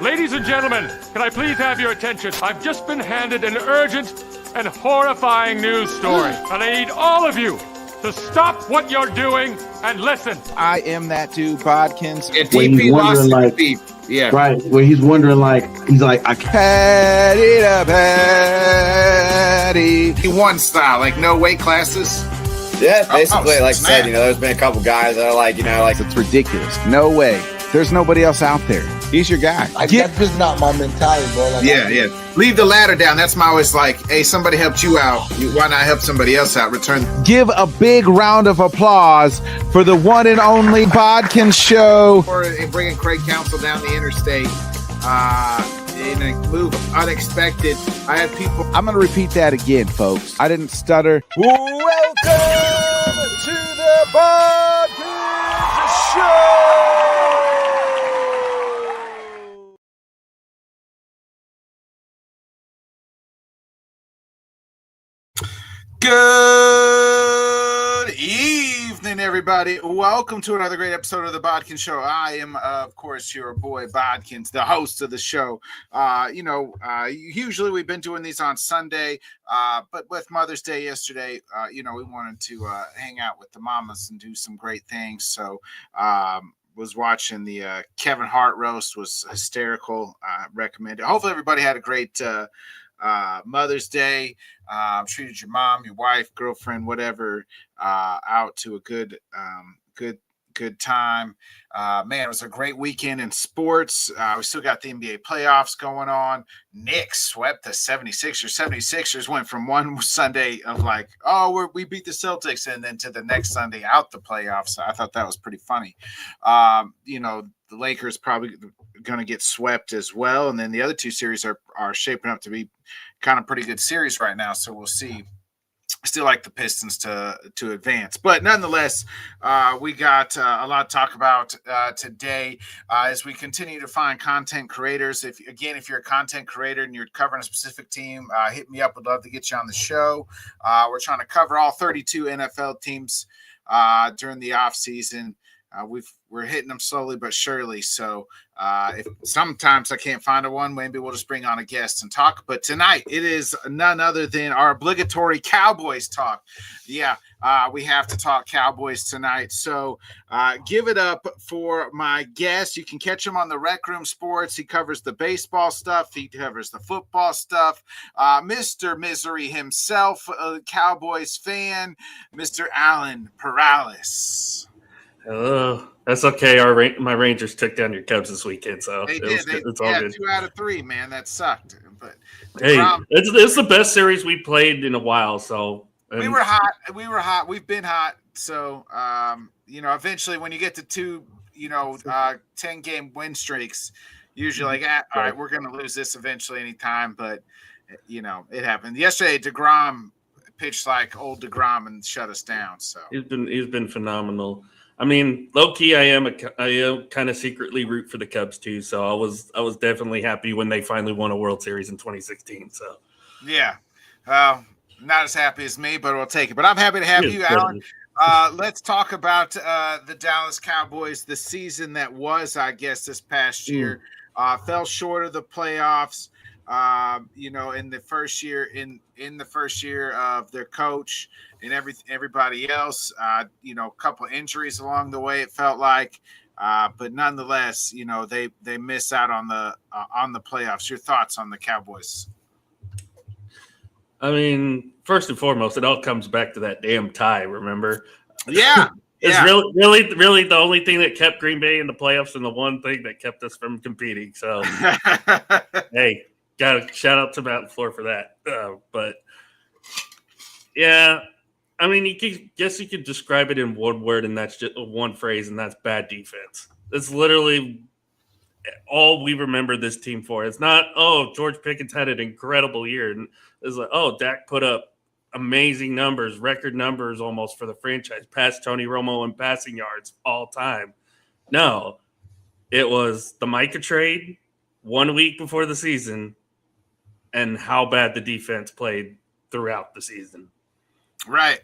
Ladies and gentlemen, can I please have your attention? I've just been handed an urgent and horrifying news story, and I need all of you to stop what you're doing and listen. I am that dude, Bodkins. Yeah, DP lost it, Steve. Yeah. Right, where he's wondering, he's like, I Patty to patty. He won style, like no weight classes. Yeah, basically, like I snap. said, there's been a couple guys that are like, It's ridiculous. No way. There's nobody else out there. He's your guy. That's just not my mentality, bro. Like, Yeah. Leave the ladder down. That's my always like, hey, somebody helped you out. Why not help somebody else out? Return. Give a big round of applause for the one and only Bodkins Show. Or bringing Craig Counsell down the interstate in a move unexpected. I had people. I'm going to repeat that again, folks. I didn't stutter. Welcome to the Bodkins Show. Good evening, everybody. Welcome to another great episode of the Bodkins Show. I am, of course, your boy Bodkins, the host of the show. Usually we've been doing these on Sunday, but with Mother's Day yesterday, we wanted to hang out with the mamas and do some great things. So, was watching the Kevin Hart roast, was hysterical. Recommend it. Hopefully everybody had a great Mother's Day. Treated your mom, your wife, girlfriend, whatever, out to a good time. Man, it was a great weekend in sports. We still got the NBA playoffs going on. Knicks swept the 76ers. 76ers went from one Sunday of like, we beat the Celtics, and then to the next Sunday out the playoffs. I thought that was pretty funny. The Lakers probably going to get swept as well. And then the other two series are shaping up to be kind of pretty good series right now. So we'll see. Still like the Pistons to advance, but nonetheless, we got a lot to talk about today as we continue to find content creators. If you're a content creator and you're covering a specific team, hit me up. Would love to get you on the show. We're trying to cover all 32 NFL teams during the off season. We're hitting them slowly but surely. So if sometimes I can't find one, maybe we'll just bring on a guest and talk. But tonight it is none other than our obligatory Cowboys talk. Yeah, we have to talk Cowboys tonight. So give it up for my guest. You can catch him on the Rec Room Sports. He covers the baseball stuff. He covers the football stuff. Mr. Misery himself, a Cowboys fan, Mr. Alan Peralez. That's okay. My Rangers took down your Cubs this weekend, so it's all good. 2 out of 3, man. That sucked. But hey, it's the best series we played in a while. So we were hot. We've been hot. So eventually, when you get to 2, 10-game win streaks, usually all right, we're going to lose this eventually anytime. But it happened yesterday. DeGrom pitched like old DeGrom and shut us down. So he's been phenomenal. I mean, low key, I am kind of secretly root for the Cubs too. So I was definitely happy when they finally won a World Series in 2016. So yeah, not as happy as me, but we'll take it. But I'm happy to have you, Alan. Let's talk about the Dallas Cowboys. The season that was, I guess, this past year fell short of the playoffs. In the first year of their coach and everybody else, a couple injuries along the way, it felt like, but nonetheless, they miss out on the playoffs. Your thoughts on the Cowboys? I mean, first and foremost, it all comes back to that damn tie. Remember? Yeah. It's really the only thing that kept Green Bay in the playoffs and the one thing that kept us from competing. So, hey, got to shout out to Matt LaFleur for that. But yeah, I mean, you could describe it in one word, and that's just one phrase, and that's bad defense. It's literally all we remember this team for. It's not, George Pickens had an incredible year. And it's like, Dak put up amazing numbers, record numbers almost for the franchise, past Tony Romo in passing yards all time. No, it was the Micah trade 1 week before the season and how bad the defense played throughout the season. Right.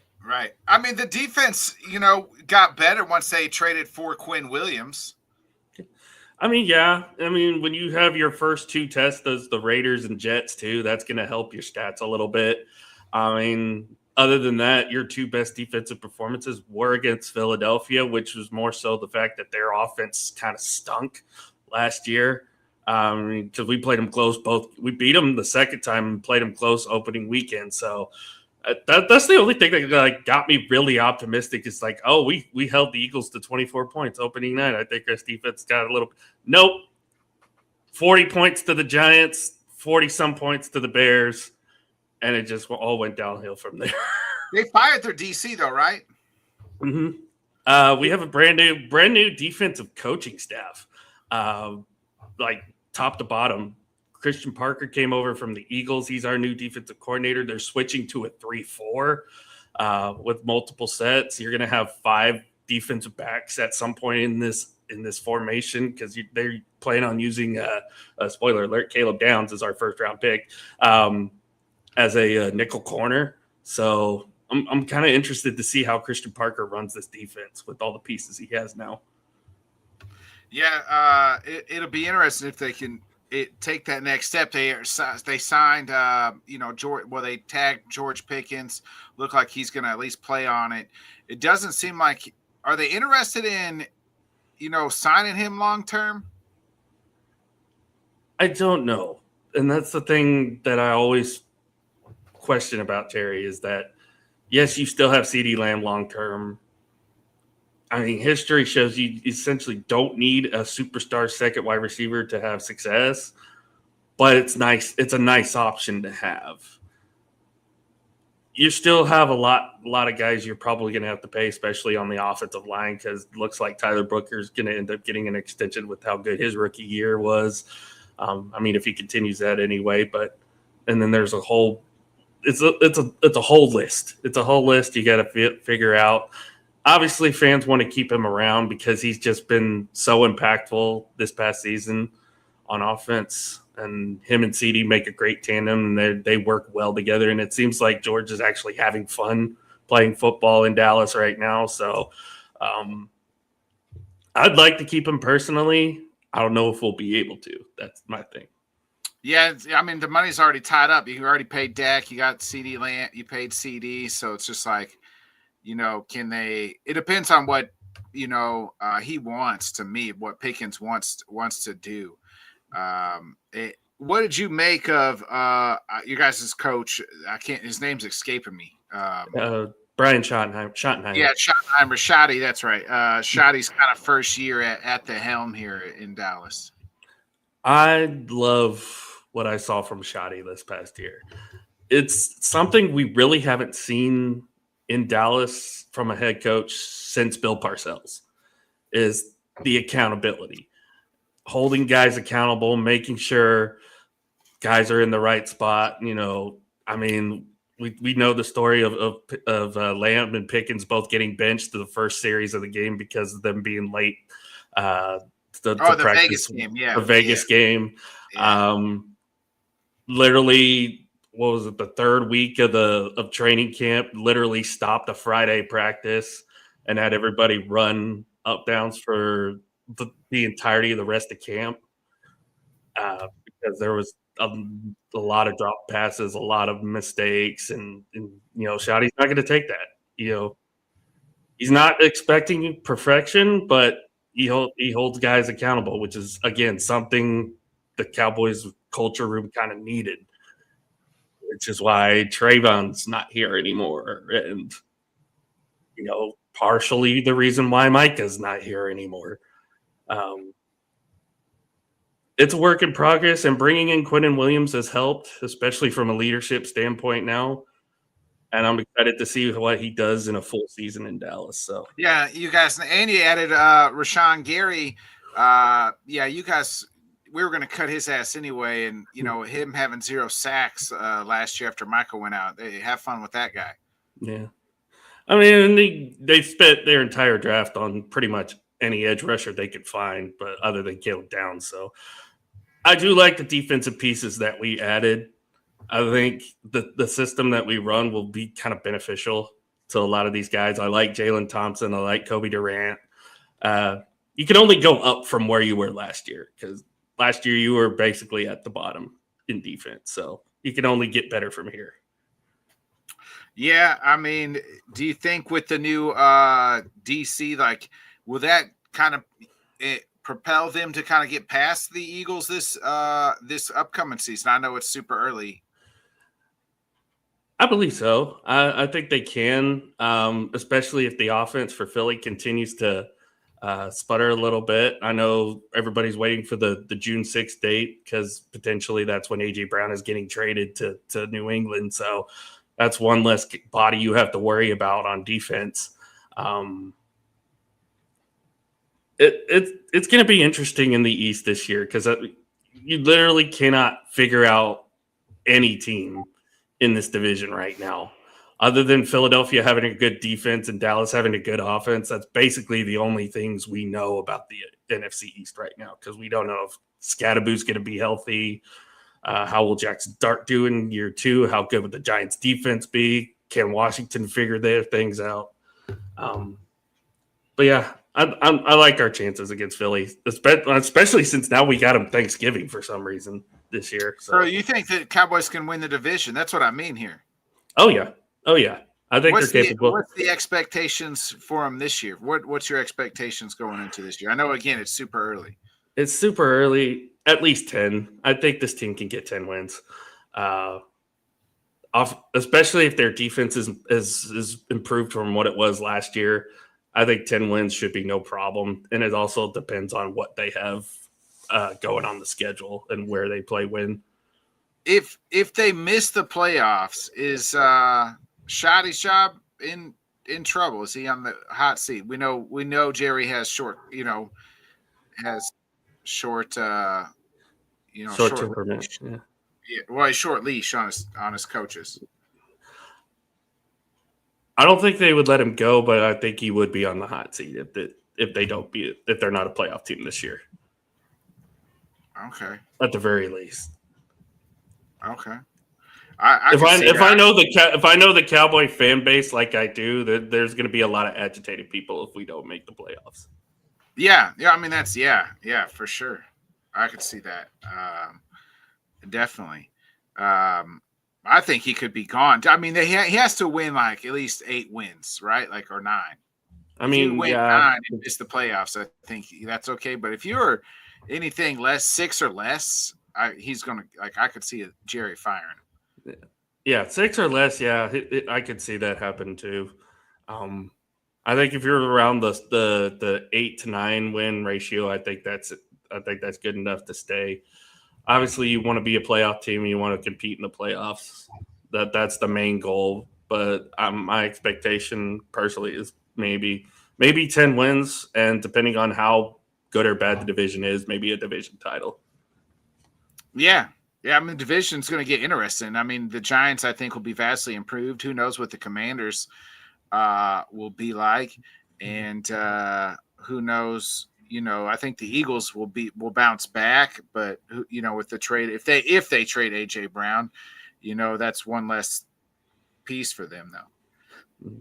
I mean, the defense, got better once they traded for Quinn Williams. I mean, yeah. I mean, when you have your first two tests, those the Raiders and Jets too, that's going to help your stats a little bit. I mean, other than that, your two best defensive performances were against Philadelphia, which was more so the fact that their offense kind of stunk last year. Because we played them close we beat them the second time and played them close opening weekend. So that's the only thing that got me really optimistic. Is like, oh, we held the Eagles to 24 points opening night. I think our defense got a little. Nope, 40 points to the Giants, 40-some points to the Bears, and it just all went downhill from there. They fired their DC though, right? Mm-hmm. We have a brand new defensive coaching staff, like top to bottom. Christian Parker came over from the Eagles. He's our new defensive coordinator. They're switching to a 3-4 with multiple sets. You're going to have 5 defensive backs at some point in this formation because they're planning on using a spoiler alert. Caleb Downs is our first round pick as a nickel corner. So I'm kind of interested to see how Christian Parker runs this defense with all the pieces he has now. Yeah, it'll be interesting if they can take that next step. They signed, George. Well, they tagged George Pickens. Look like he's going to at least play on it. It doesn't seem like. Are they interested in, signing him long term? I don't know, and that's the thing that I always question about Terry is that yes, you still have CeeDee Lamb long term. I mean, history shows you essentially don't need a superstar second wide receiver to have success, but it's nice. It's a nice option to have. You still have a lot of guys you're probably going to have to pay, especially on the offensive line, because it looks like Tyler Booker's going to end up getting an extension with how good his rookie year was. I mean, if he continues that anyway, and then there's a whole. It's a whole list. It's a whole list you got to figure out. Obviously, fans want to keep him around because he's just been so impactful this past season on offense. And him and CeeDee make a great tandem, and they work well together. And it seems like George is actually having fun playing football in Dallas right now. So I'd like to keep him personally. I don't know if we'll be able to. That's my thing. Yeah, I mean, the money's already tied up. You already paid Dak. You got CeeDee Lamb. You paid CD. So it's just like, can they – it depends on what, he wants to meet, what Pickens wants to do. What did you make of your guys' coach? His name's escaping me. Brian Schottenheimer. Yeah, Schottenheimer. Schotty, that's right. Schotty's kind of first year at the helm here in Dallas. I love what I saw from Schotty this past year. It's something we really haven't seen in Dallas from a head coach since Bill Parcells, is the accountability. Holding guys accountable, making sure guys are in the right spot. I mean, we know the story of Lamb and Pickens both getting benched to the first series of the game because of them being late. The Vegas game, yeah. The Vegas game. Yeah. Literally, what was it? The third week of training camp, literally stopped a Friday practice and had everybody run up downs for the entirety of the rest of camp because there was a lot of drop passes, a lot of mistakes, and Schotty's not going to take that. He's not expecting perfection, but he holds guys accountable, which is, again, something the Cowboys culture room kind of needed, which is why Trayvon's not here anymore. And, partially the reason why Micah's not here anymore. It's a work in progress, and bringing in Quinnen Williams has helped, especially from a leadership standpoint now. And I'm excited to see what he does in a full season in Dallas. So yeah, you guys, and you added Rashawn Gary. You guys, we were going to cut his ass anyway, and him having 0 sacks last year after Michael went out. They have fun with that guy. Yeah, I mean, they spent their entire draft on pretty much any edge rusher they could find, but other than Caleb Downs. So I do like the defensive pieces that we added. I think the system that we run will be kind of beneficial to a lot of these guys. I like Jalen Thompson. I like Kobe Durant. you can only go up from where you were last year, because last year you were basically at the bottom in defense. So you can only get better from here. Yeah, I mean, do you think with the new DC, like, will that kind of propel them to kind of get past the Eagles this upcoming season? I know it's super early. I believe so. I think they can, especially if the offense for Philly continues to sputter a little bit. I know everybody's waiting for the June 6th date because potentially that's when A.J. Brown is getting traded to New England. So that's one less body you have to worry about on defense. It's going to be interesting in the East this year because you literally cannot figure out any team in this division right now. Other than Philadelphia having a good defense and Dallas having a good offense, that's basically the only things we know about the NFC East right now, because we don't know if Scadaboo's going to be healthy. How will Jackson Dart do in year 2? How good would the Giants' defense be? Can Washington figure their things out? But yeah, I like our chances against Philly, especially since now we got them Thanksgiving for some reason this year. So you think that Cowboys can win the division? That's what I mean here. Oh yeah. I think they're capable. What's the expectations for them this year? What's your expectations going into this year? I know, again, it's super early. It's super early. At least 10. I think this team can get 10 wins. Especially if their defense is improved from what it was last year. I think 10 wins should be no problem. And it also depends on what they have going on the schedule and where they play when. If they miss the playoffs, is Shotty Shab in trouble? Is he on the hot seat? We know Jerry has short leash. Yeah, well, he's short leash on his coaches. I don't think they would let him go, but I think he would be on the hot seat if they're not a playoff team this year. Okay. At the very least. Okay. If I know the Cowboy fan base like I do, there's going to be a lot of agitated people if we don't make the playoffs. Yeah. I mean, that's for sure. I could see that. Definitely. I think he could be gone. I mean, he has to win like at least 8 wins, right? Like, or 9. I mean, if you win 9 and miss the playoffs, I think that's okay. But if you're anything less, 6 or less, he's gonna, like, I could see Jerry firing. Yeah, 6 or less. Yeah, I could see that happen too. I think if you're around the 8 to 9 win ratio, I think that's good enough to stay. Obviously, you want to be a playoff team and you want to compete in the playoffs. That's the main goal. But my expectation personally is maybe 10 wins, and depending on how good or bad the division is, maybe a division title. Yeah. I mean, the division's going to get interesting. I mean, the Giants, I think, will be vastly improved. Who knows what the Commanders will be like, and who knows? I think the Eagles will bounce back, but with the trade, if they trade A.J. Brown, that's one less piece for them though.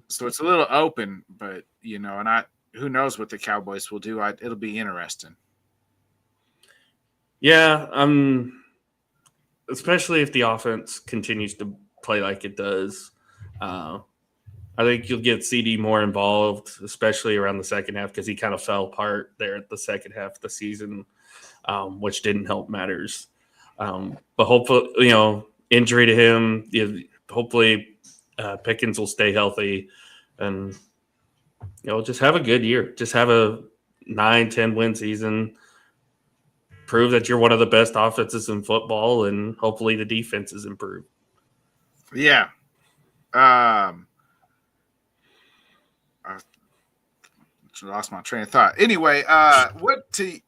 So it's a little open, but who knows what the Cowboys will do? It'll be interesting. Yeah, especially if the offense continues to play like it does. I think you'll get CD more involved, especially around the second half, because he kind of fell apart there at the second half of the season, which didn't help matters. But hopefully, injury to him, hopefully Pickens will stay healthy and, just have a good year. Just have a 9-10 win season. Prove that you're one of the best offenses in football, and hopefully the defense is improved. Yeah. Lost my train of thought. Anyway, what to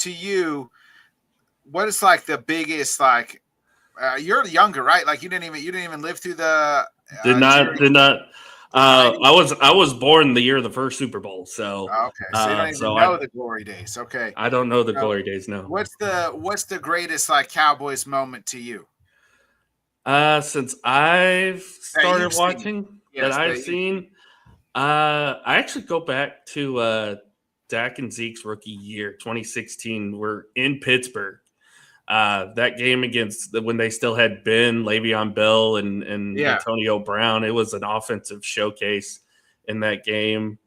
you? What is like the biggest you're younger, right? Like you didn't even live through the. Did not. I was born the year of the first Super Bowl, so okay. So you don't even know the glory days. Okay. I don't know the glory days. No. What's the greatest Cowboys moment to you? Since I've started watching, I've seen. I actually go back to Dak and Zeke's rookie year, 2016, were in Pittsburgh. That game against when they still had Ben, Le'Veon Bell, and Antonio Brown, it was an offensive showcase in that game.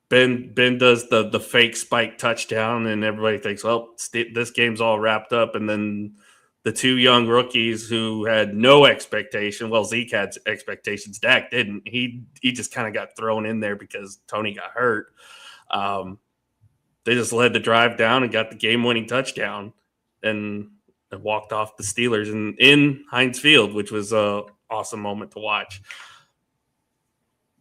Ben does the fake spike touchdown, and everybody thinks, well, this game's all wrapped up. And then the two young rookies who had no expectation, well, Zeke had expectations, Dak didn't. He just kind of got thrown in there because Tony got hurt. They just led the drive down and got the game-winning touchdown and walked off the Steelers in Heinz Field, which was an awesome moment to watch.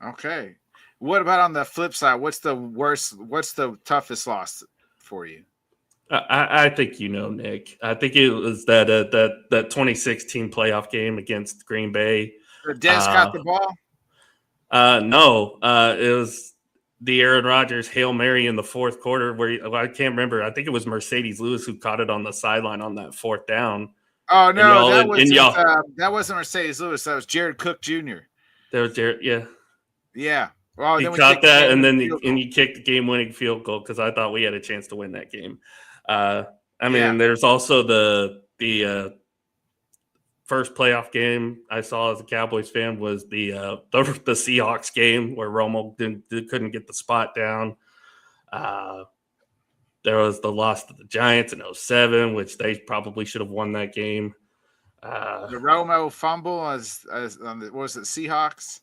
Okay. What about on the flip side? What's the toughest loss for you? I think Nick. I think it was that 2016 playoff game against Green Bay. Dez got the ball? No. It was the Aaron Rodgers Hail Mary in the fourth quarter where I can't remember. I think it was Mercedes Lewis who caught it on the sideline on that fourth down. Oh, no, that wasn't Mercedes Lewis. That was Jared Cook Jr. That was Jared, yeah. Yeah. Well, he caught that, and then he kicked the game-winning field goal because I thought we had a chance to win that game. There's also the first playoff game I saw as a Cowboys fan was the Seahawks game where Romo couldn't get the spot down. There was the loss to the Giants in 2007, which they probably should have won that game. The Romo fumble was it Seahawks?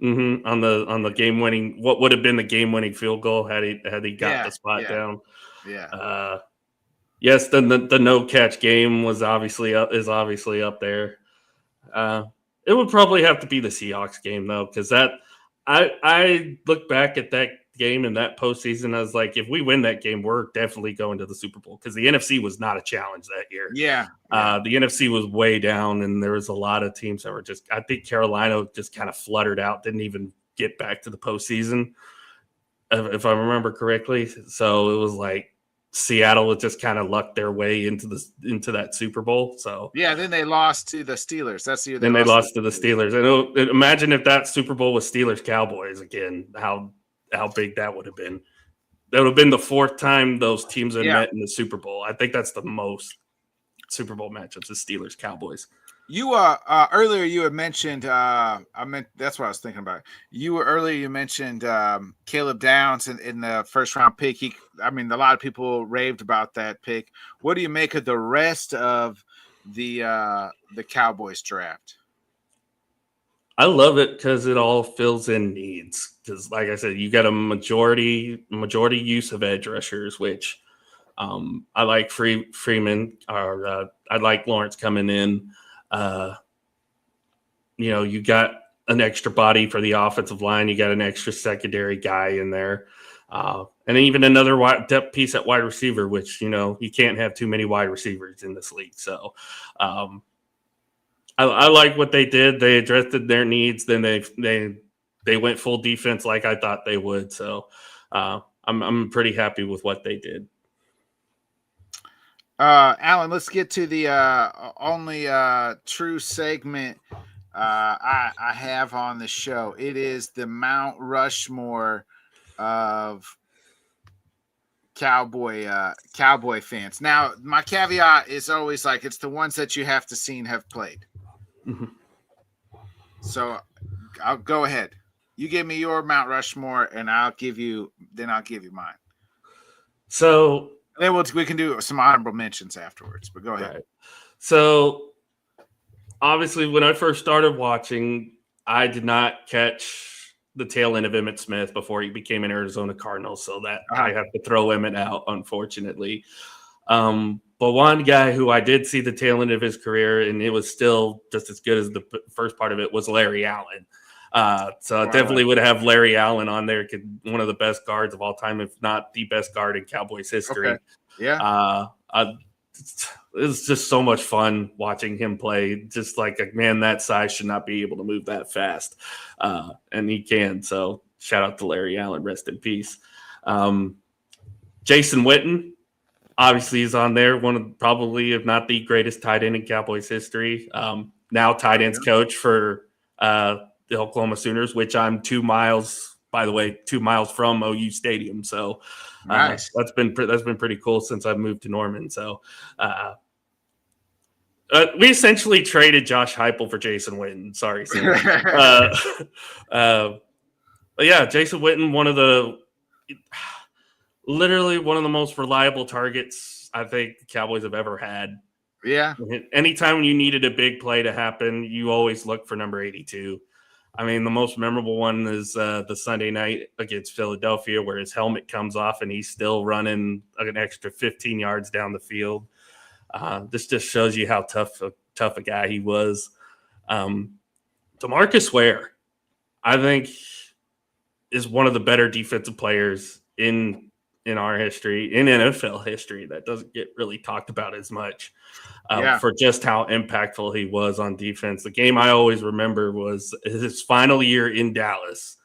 Mm-hmm. On the game-winning, what would have been the game-winning field goal had he got the spot down. Yeah. Yes, the no catch game is obviously up there. It would probably have to be the Seahawks game though, because I look back at that game in that postseason. I was like, if we win that game, we're definitely going to the Super Bowl because the NFC was not a challenge that year. Yeah. The NFC was way down, and there was a lot of teams that were I think Carolina just kind of fluttered out, didn't even get back to the postseason, if I remember correctly. So it was like Seattle just kind of lucked their way into that Super Bowl. So yeah, then they lost to the Steelers. That's the year they lost to the Steelers. And imagine if that Super Bowl was Steelers Cowboys again, how big that would have been. That would have been the fourth time those teams have met in the Super Bowl. I think that's the most Super Bowl matchups is Steelers Cowboys. You earlier you had mentioned that's what I was thinking about. You mentioned Caleb Downs in the first round pick. A lot of people raved about that pick. What do you make of the rest of the Cowboys draft? I love it because it all fills in needs. Because, like I said, you got a majority use of edge rushers, which I like Freeman, or I like Lawrence coming in. You got an extra body for the offensive line. You got an extra secondary guy in there. And even another depth piece at wide receiver, which, you can't have too many wide receivers in this league. So I like what they did. They addressed their needs. Then they went full defense like I thought they would. So I'm pretty happy with what they did. Alan, let's get to the only true segment I have on the show. It is the Mount Rushmore of Cowboy fans. Now, my caveat is always like it's the ones that you have to see and have played. Mm-hmm. So I'll go ahead. You give me your Mount Rushmore, and I'll give you mine. So then we can do some honorable mentions afterwards, but go ahead. Right. So obviously when I first started watching, I did not catch the tail end of Emmitt Smith before he became an Arizona Cardinal. So that I have to throw Emmitt out, unfortunately. But one guy who I did see the tail end of his career, and it was still just as good as the first part of it, was Larry Allen. So I definitely would have Larry Allen on there, one of the best guards of all time, if not the best guard in Cowboys history. Okay. Yeah. It was just so much fun watching him play. Just like a man that size should not be able to move that fast. And he can. So shout out to Larry Allen. Rest in peace. Jason Witten, obviously, is on there. One of probably, if not the greatest tight end in Cowboys history. Now tight ends coach for the Oklahoma Sooners, which I'm 2 miles by the way, 2 miles from OU Stadium. So Nice. that's been pretty cool since I've moved to Norman. So we essentially traded Josh Heupel for Jason Witten. Sorry, Sam. But yeah, Jason Witten, literally one of the most reliable targets I think the Cowboys have ever had. Yeah. Anytime you needed a big play to happen, you always look for number 82. I mean, the most memorable one is the Sunday night against Philadelphia where his helmet comes off and he's still running an extra 15 yards down the field. This just shows you how tough a guy he was. DeMarcus Ware, I think, is one of the better defensive players in our history, in NFL history, that doesn't get really talked about as much for just how impactful he was on defense. The game I always remember was his final year in Dallas.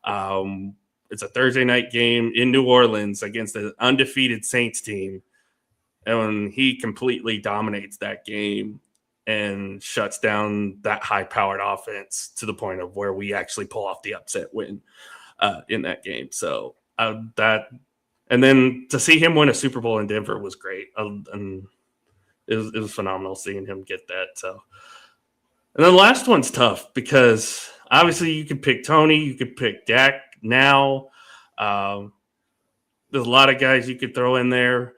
It's a Thursday night game in New Orleans against an undefeated Saints team. And when he completely dominates that game and shuts down that high-powered offense to the point of where we actually pull off the upset win in that game. So and then to see him win a Super Bowl in Denver was great. And it was phenomenal seeing him get that. So, and then the last one's tough because obviously you could pick Tony, you could pick Dak now. There's a lot of guys you could throw in there.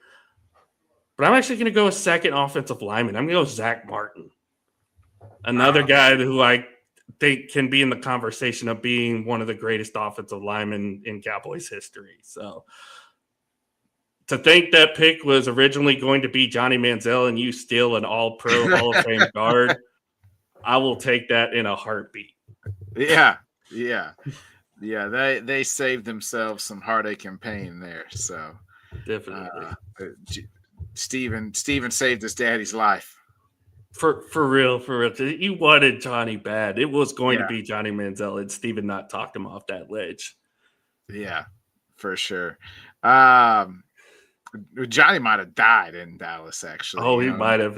But I'm actually going to go a second offensive lineman. I'm going to go Zach Martin. Another guy who I think can be in the conversation of being one of the greatest offensive linemen in Cowboys history. So to think that pick was originally going to be Johnny Manziel and you steal an all-pro Hall of Fame guard, I will take that in a heartbeat. Yeah. They saved themselves some heartache and pain there. So definitely, Steven saved his daddy's life. For real. You wanted Johnny bad. It was going to be Johnny Manziel, and Steven not talked him off that ledge. Yeah, for sure. Johnny might have died in Dallas, actually. Oh, he might have.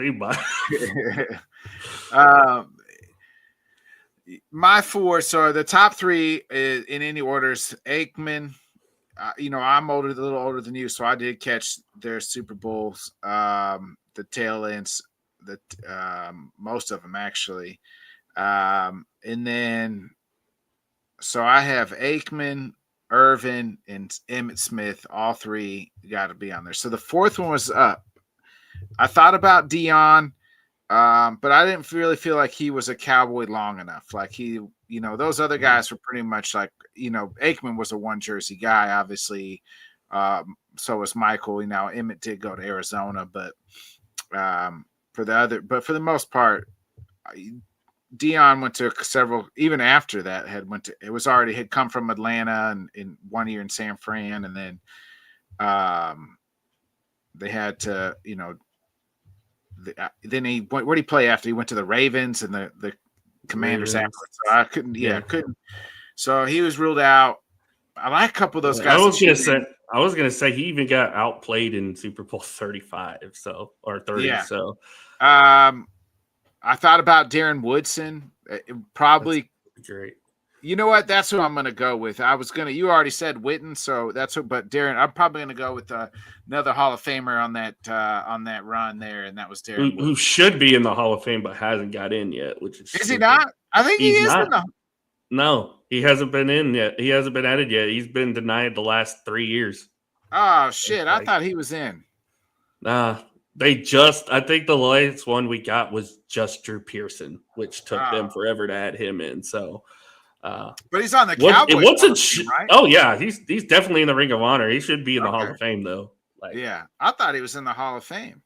My four, so the top three is, in any orders, Aikman. I'm a little older than you, so I did catch their Super Bowls, the tail ends, most of them actually. And then, so I have Aikman, Irvin, and Emmitt Smith. All three got to be on there. So the fourth one was up. I thought about Dion, but I didn't really feel like he was a Cowboy long enough. Like those other guys were pretty much like, Aikman was a one jersey guy, obviously. So was Michael. Emmitt did go to Arizona, but for the most part, Dion went to several. Even after that, had come from Atlanta and in 1 year in San Fran, and then they had to, then he went. Where did he play after? He went to the Ravens and the Commanders afterwards. So I couldn't. So he was ruled out. I like a couple of those guys. I was gonna say he even got outplayed in Super Bowl 35, or 30. Yeah. So I thought about Darren Woodson. Probably that's great. You know what? That's who I'm going to go with. You already said Witten, so that's who. But Darren, I'm probably going to go with another Hall of Famer on that run there, and that was Darren. Who should be in the Hall of Fame but hasn't got in yet, which is. Is he not? I think he is. No, he hasn't been in yet. He hasn't been added yet. He's been denied the last 3 years. Oh shit! I thought he was in. I think the latest one we got was just Drew Pearson, which took them forever to add him in. So, but he's on the Cowboys. Right? Oh yeah, he's definitely in the Ring of Honor. He should be in the Hall of Fame though. I thought he was in the Hall of Fame.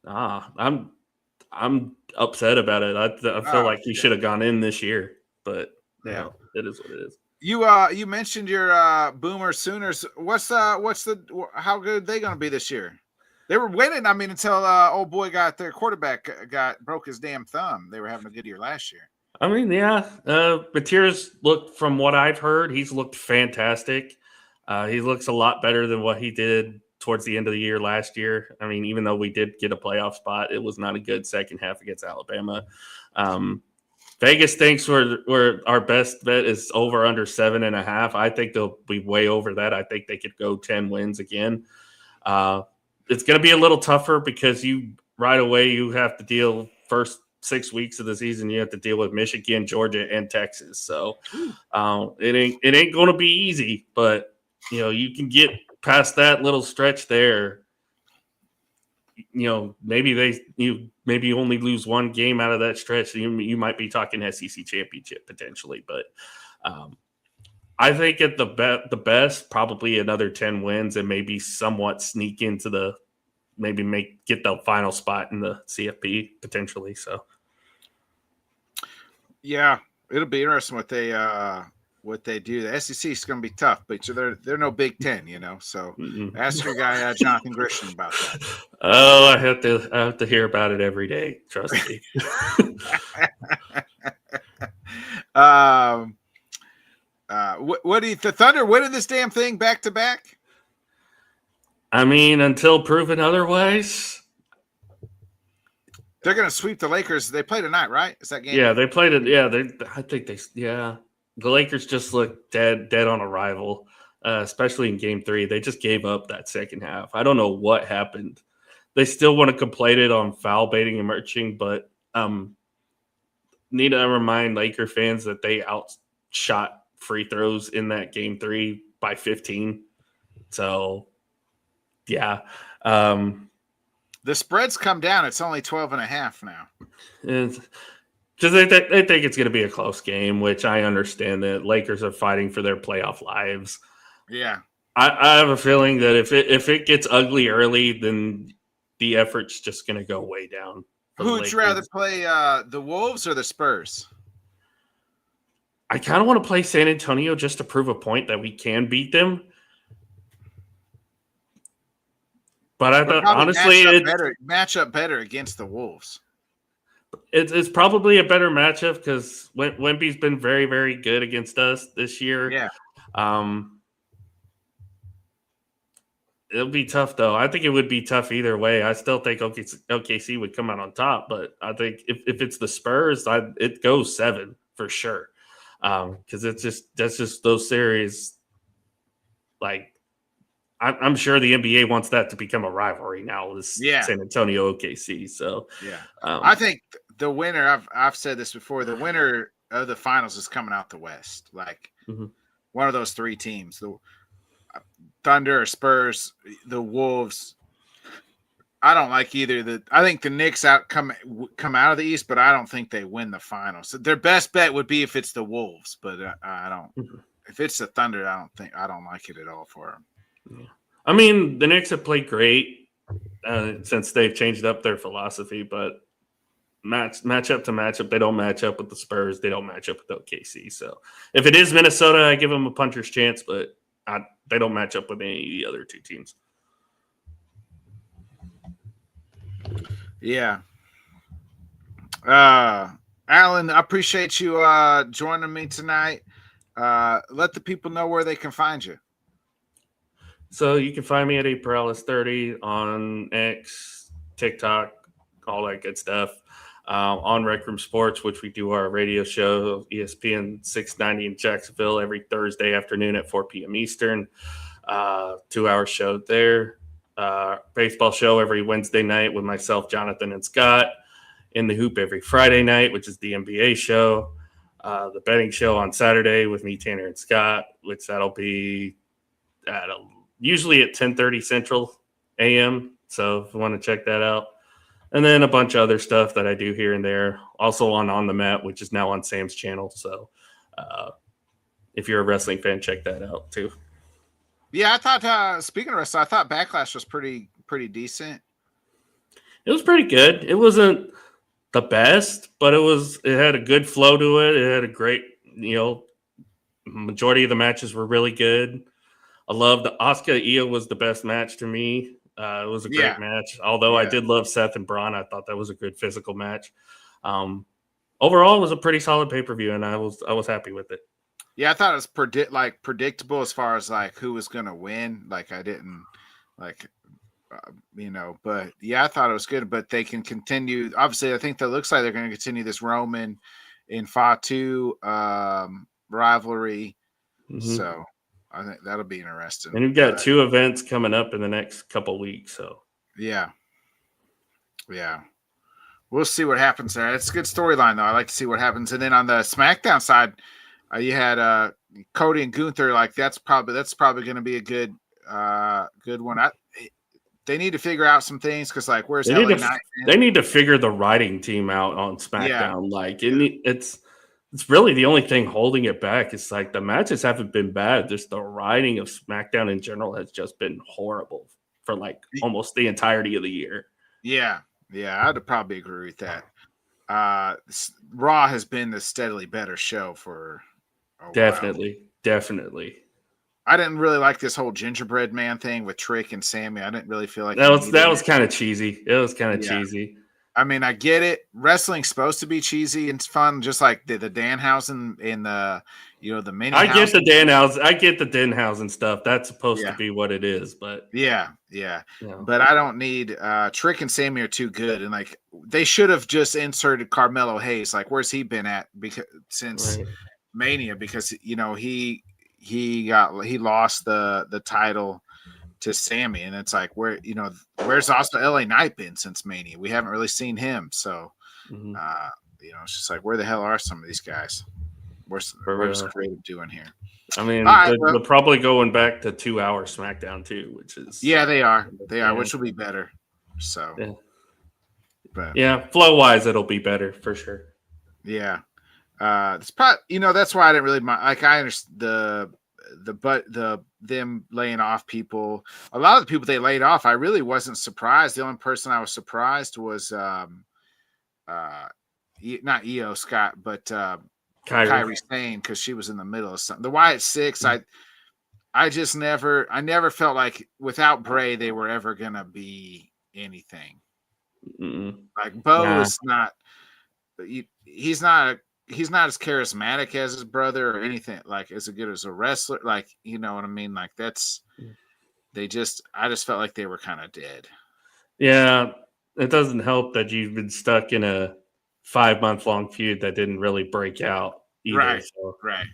I'm upset about it. I feel like he should have gone in this year, but it is what it is. You mentioned your Boomer Sooners. How good are they going to be this year? They were winning. I mean, until old boy their quarterback broke his damn thumb. They were having a good year last year. I mean, Mateer's looked, from what I've heard, he's looked fantastic. He looks a lot better than what he did towards the end of the year last year. I mean, even though we did get a playoff spot, it was not a good second half against Alabama. Vegas thinks we're our best bet is over under 7.5. I think they'll be way over that. I think they could go 10 wins again. It's going to be a little tougher because right away you have to deal first 6 weeks of the season. You have to deal with Michigan, Georgia, and Texas. So it ain't going to be easy. But you can get past that little stretch there. Maybe maybe you only lose one game out of that stretch. You might be talking SEC championship potentially, but I think at the best, probably another 10 wins and maybe somewhat sneak into get the final spot in the CFP potentially. So, yeah, it'll be interesting what they do. The SEC is going to be tough, but they're no Big Ten, So ask your guy Jonathan Grisham about that. Oh, I have to hear about it every day. Trust me. What do you? The Thunder winning this damn thing back to back? I mean, until proven otherwise, they're going to sweep the Lakers. They play tonight, right? Is that game? Yeah, they played it. Yeah, I think they. Yeah, the Lakers just look dead on arrival, especially in Game 3. They just gave up that second half. I don't know what happened. They still want to complain it on foul baiting and merching, but need to remind Laker fans that they outshot free throws in that Game 3 by 15. So, yeah. The spread's come down. It's only 12.5 now. Because they think it's going to be a close game, which I understand that Lakers are fighting for their playoff lives. Yeah. I have a feeling that if it gets ugly early, then the effort's just going to go way down. Who would you rather play, the Wolves or the Spurs? I kind of want to play San Antonio just to prove a point that we can beat them. But I thought, honestly, match up better against the Wolves. It's probably a better matchup because Wemby's been very, very good against us this year. Yeah. It'll be tough, though. I think it would be tough either way. I still think OKC would come out on top, but I think if it's the Spurs, it goes 7 for sure. Because that's just those series. Like, I'm sure the NBA wants that to become a rivalry now. San Antonio OKC. So yeah, I think the winner. I've said this before. The winner of the finals is coming out the West. Like one of those 3 teams. The Thunder or Spurs, the Wolves. I don't like either. I think the Knicks come out of the East, but I don't think they win the finals. So their best bet would be if it's the Wolves, but I don't. If it's the Thunder, I don't like it at all for them. Yeah. I mean, the Knicks have played great since they've changed up their philosophy, but matchup to matchup, they don't match up with the Spurs. They don't match up with OKC. So if it is Minnesota, I give them a puncher's chance, but they don't match up with any of the other 2 teams. Yeah. Alan, I appreciate you joining me tonight. Let the people know where they can find you. So you can find me at Peralez 30 on X, TikTok, all that good stuff. On Rec Room Sports, which we do our radio show, ESPN 690 in Jacksonville every Thursday afternoon at 4 p.m. Eastern. 2-hour show there. Baseball show every Wednesday night with myself, Jonathan, and Scott. In the Hoop every Friday night, which is the NBA show. The betting show on Saturday with me, Tanner, and Scott, which that'll be usually at 10:30 Central a.m. So if you want to check that out. And then a bunch of other stuff that I do here and there. Also on the Mat, which is now on Sam's channel. So if you're a wrestling fan, check that out too. Yeah, I thought, speaking of wrestling, I thought Backlash was pretty decent. It was pretty good. It wasn't the best, but it had a good flow to it. It had a great, majority of the matches were really good. I loved the Asuka Io was the best match to me. It was a great match. Although I did love Seth and Braun. I thought that was a good physical match. Overall, it was a pretty solid pay-per-view, and I was happy with it. Yeah, I thought it was predictable as far as like who was going to win. Like I didn't but yeah, I thought it was good. But they can continue. Obviously, I think that looks like they're going to continue this Roman in Fatu rivalry. Mhm. So I think that'll be interesting. And you've got 2 events coming up in the next couple weeks. So yeah. We'll see what happens there. It's a good storyline, though. I like to see what happens. And then on the SmackDown side, you had Cody and Gunther. Like that's probably going to be a good one. They need to figure out some things because, like, where's LA Knight? They need to figure the writing team out on SmackDown. Like, it's really the only thing holding it back. It's like the matches haven't been bad. Just the writing of SmackDown in general has just been horrible for like almost the entirety of the year. Yeah, I'd probably agree with that. Raw has been the steadily better show for a while. Definitely. I didn't really like this whole gingerbread man thing with Trick and Sammy. I didn't really feel like that was kind of cheesy. It was kind of cheesy. I mean, I get it. Wrestling's supposed to be cheesy and fun, just like the Danhausen in the the mini. I get the Danhausen stuff. That's supposed to be what it is, but yeah. But I don't need Trick and Sammy are too good, and like they should have just inserted Carmelo Hayes. Like, where's he been at since Mania? Because he lost the title to Sammy, and it's like where's also LA Knight been since Mania? We haven't really seen him, so it's just like where the hell are some of these guys? What's creative doing here? I mean, they're probably going back to 2-hour SmackDown too, which is they are, which will be better. So, but flow wise, it'll be better for sure. Yeah, it's probably that's why I didn't really mind. Like I understand them laying off people. A lot of the people they laid off, I really wasn't surprised. The only person I was surprised was not Io Scott, but Kairi Sane, because she was in the middle of something. The Wyatt Six, I never felt like without Bray they were ever gonna be anything. Like Bo is not. He's not as charismatic as his brother or anything, like as good as a wrestler. Like, you know what I mean? Like I just felt like they were kind of dead. Yeah. It doesn't help that you've been stuck in a 5-month-long feud that didn't really break out either. Right. So. Right.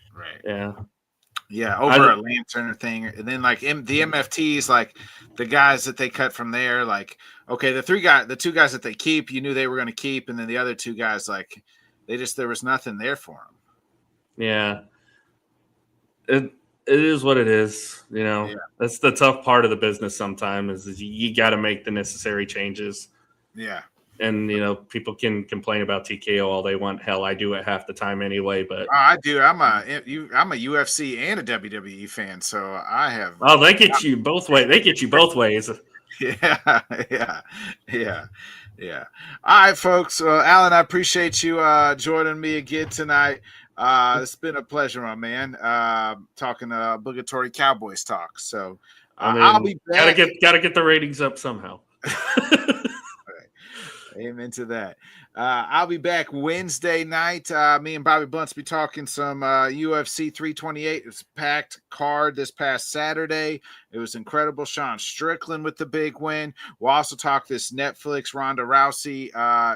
Yeah. Over a lantern thing. And then like the MFTs, like the guys that they cut from there, like, okay, the 2 guys that they keep, you knew they were going to keep. And then the other 2 guys, like, there was nothing there for them. Yeah. It is what it is. That's the tough part of the business sometimes is you got to make the necessary changes. Yeah. And, people can complain about TKO all they want. Hell, I do it half the time anyway, but I do. I'm a UFC and a WWE fan. So I have, they get you both ways. They get you both ways. Yeah. All right, folks. Alan, I appreciate you joining me again tonight. It's been a pleasure, my man. Talking obligatory Cowboys talk. So I'll be back. Gotta get the ratings up somehow. Amen to that. I'll be back Wednesday night. Me and Bobby Blunt's be talking some UFC 328. It was a packed card this past Saturday. It was incredible. Sean Strickland with the big win. We'll also talk this Netflix Ronda Rousey,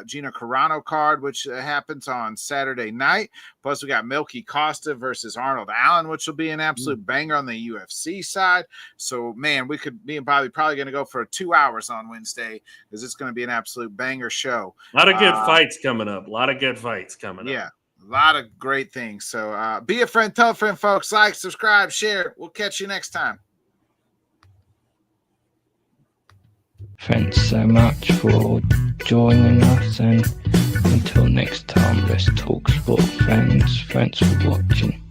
Gina Carano card, which happens on Saturday night. Plus, we got Milky Costa versus Arnold Allen, which will be an absolute banger on the UFC side. So, man, me and Bobby probably going to go for 2 hours on Wednesday because it's going to be an absolute banger show. A lot of good fights coming up. Yeah, a lot of great things. So be a friend, tell a friend, folks. Like, subscribe, share. We'll catch you next time. Thanks so much for joining us, and until next time, let's talk sport, friends. Thanks for watching.